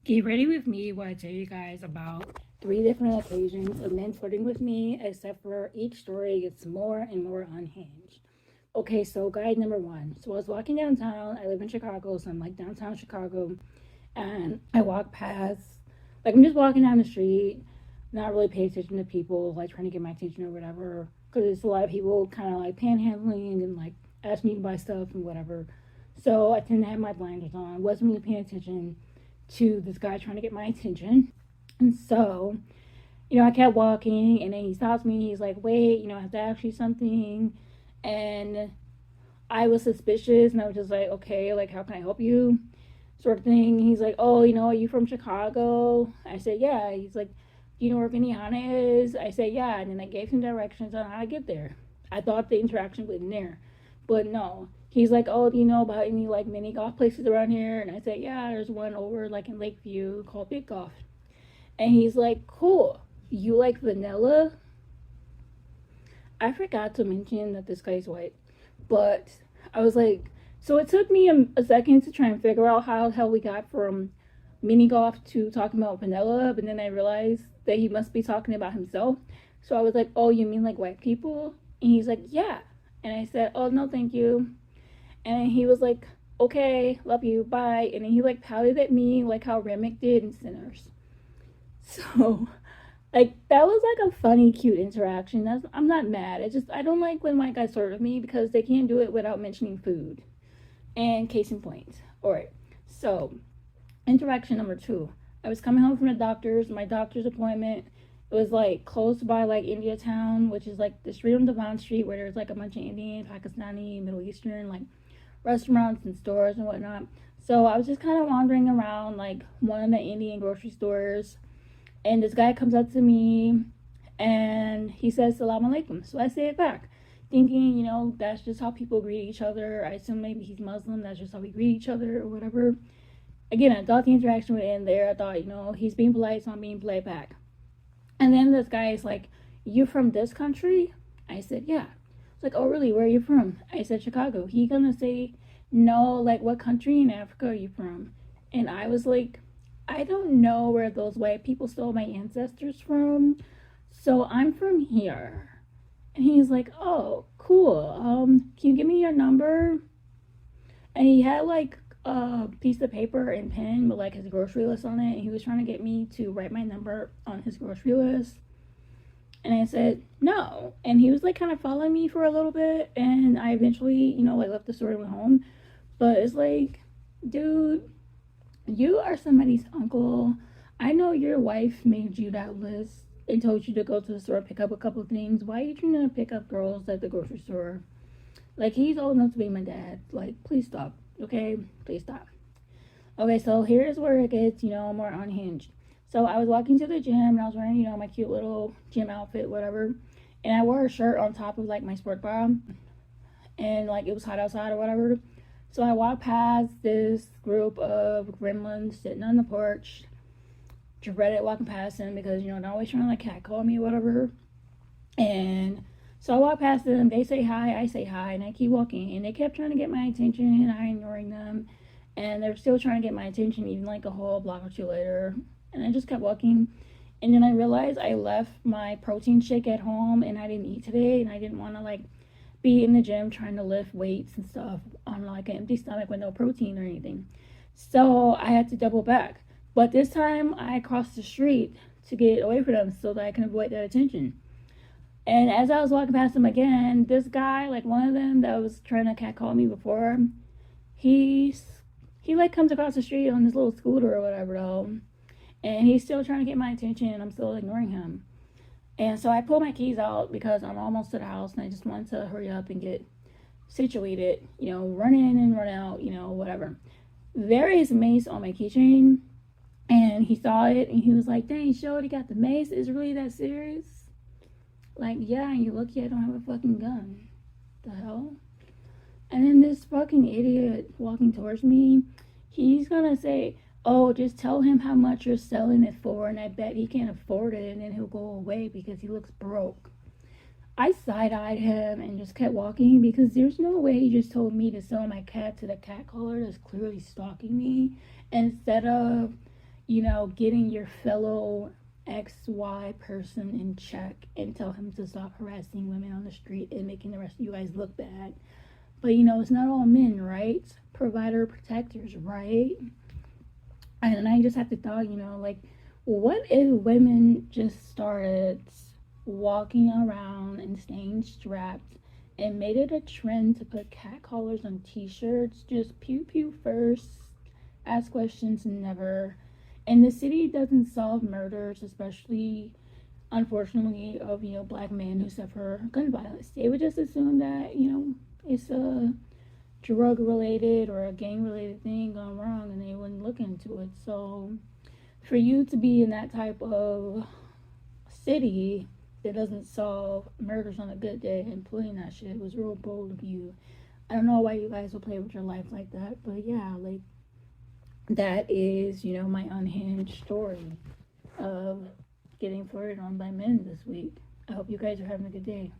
Get ready with me while I tell you guys about 3 different occasions of men flirting with me, except for each story gets more and more unhinged. Okay, so guide number one. So I was walking downtown. I live in Chicago, so I'm like downtown Chicago, and I walk past, like I'm just walking down the street, not really paying attention to people, like trying to get my attention or whatever, because there's a lot of people kind of like panhandling and like asking me to buy stuff and whatever. So I tend to have my blinders on, wasn't really paying attention to this guy trying to get my attention. And so, I kept walking and then he stops me. He's like, wait, I have to ask you something. And I was suspicious and I was just like, okay, like, how can I help you? Sort of thing. He's like, oh, are you from Chicago? I said, yeah. He's like, do you know where Benihana is? I said, yeah. And then I gave him directions on how to get there. I thought the interaction was in there, but no. He's like, oh, do you know about any like mini golf places around here? And I said, yeah, there's one over like in Lakeview called Big Golf. And he's like, cool. You like vanilla? I forgot to mention that this guy's white, but I was like, so it took me a second to try and figure out how the hell we got from mini golf to talking about vanilla, but then I realized that he must be talking about himself. So I was like, oh, you mean like white people? And he's like, yeah. And I said, oh, no, thank you. And he was like, okay, love you, bye. And then he like pouted at me like how Remick did in Sinners. So, like, that was like a funny, cute interaction. I'm not mad. It's just, I don't like when white guys flirt with me because they can't do it without mentioning food. And case in point. Alright, so, interaction number two. I was coming home from my doctor's appointment. It was like close by like India Town, which is like the street on Devon Street where there's like a bunch of Indian, Pakistani, Middle Eastern, like restaurants and stores and whatnot. So I was just kind of wandering around like one of the Indian grocery stores, and this guy comes up to me and he says Salam Alaikum. So I say it back, thinking, that's just how people greet each other. I assume maybe he's Muslim, that's just how we greet each other or whatever. Again, I thought the interaction would end there. I thought, he's being polite, so I'm being polite back. And then this guy is like, you from this country? I said, yeah. It's like, oh, really? Where are you from? I said, Chicago. He gonna say, no, like, what country in Africa are you from? And I was like, I don't know where those white people stole my ancestors from, so I'm from here. And he's like, oh, cool. Can you give me your number? And he had like a piece of paper and pen with like his grocery list on it. And he was trying to get me to write my number on his grocery list. And I said, no. And he was like kind of following me for a little bit. And I eventually, like left the store and went home. But it's like, dude, you are somebody's uncle. I know your wife made you that list and told you to go to the store and pick up a couple of things. Why are you trying to pick up girls at the grocery store? Like, he's old enough to be my dad. Like, please stop. Okay? Please stop. Okay, so here's where it gets, more unhinged. So I was walking to the gym and I was wearing, my cute little gym outfit, whatever. And I wore a shirt on top of like my sport bra. And like it was hot outside or whatever. So I walked past this group of gremlins sitting on the porch. Dreaded walking past them because, they're always trying to like catcall me or whatever. And so I walk past them, they say hi, I say hi, and I keep walking. And they kept trying to get my attention, and I ignoring them. And they're still trying to get my attention, even like a whole block or two later. And I just kept walking. And then I realized I left my protein shake at home, and I didn't eat today, and I didn't want to like be in the gym trying to lift weights and stuff on like an empty stomach with no protein or anything. So I had to double back. But this time I crossed the street to get away from them so that I can avoid that attention. And as I was walking past them again, this guy, like one of them that was trying to catcall me before, he like comes across the street on this little scooter or whatever though. And he's still trying to get my attention and I'm still ignoring him. And so I pulled my keys out because I'm almost to the house and I just wanted to hurry up and get situated, run in and run out, whatever. There is mace on my keychain and he saw it and he was like, dang, Shorty got the mace? Is it really that serious? Like, yeah, and you lucky I don't have a fucking gun. The hell? And then this fucking idiot walking towards me, he's gonna say, oh, just tell him how much you're selling it for, and I bet he can't afford it, and then he'll go away because he looks broke. I side-eyed him and just kept walking because there's no way he just told me to sell my cat to the cat caller that's clearly stalking me instead of, getting your fellow XY person in check and tell him to stop harassing women on the street and making the rest of you guys look bad. But it's not all men, right? Provider protectors, right? And I just have to thought, like, what if women just started walking around and staying strapped and made it a trend to put cat collars on t-shirts? Just pew pew first, ask questions never. And the city doesn't solve murders, especially unfortunately of black men who suffer gun violence. They would just assume that it's a drug related or a gang related thing gone wrong, and they wouldn't look into it. So for you to be in that type of city that doesn't solve murders on a good day and pulling that shit was real bold of you. I don't know why you guys will play with your life like that, but yeah, like, that is my unhinged story of getting flirted on by men this week. I hope you guys are having a good day.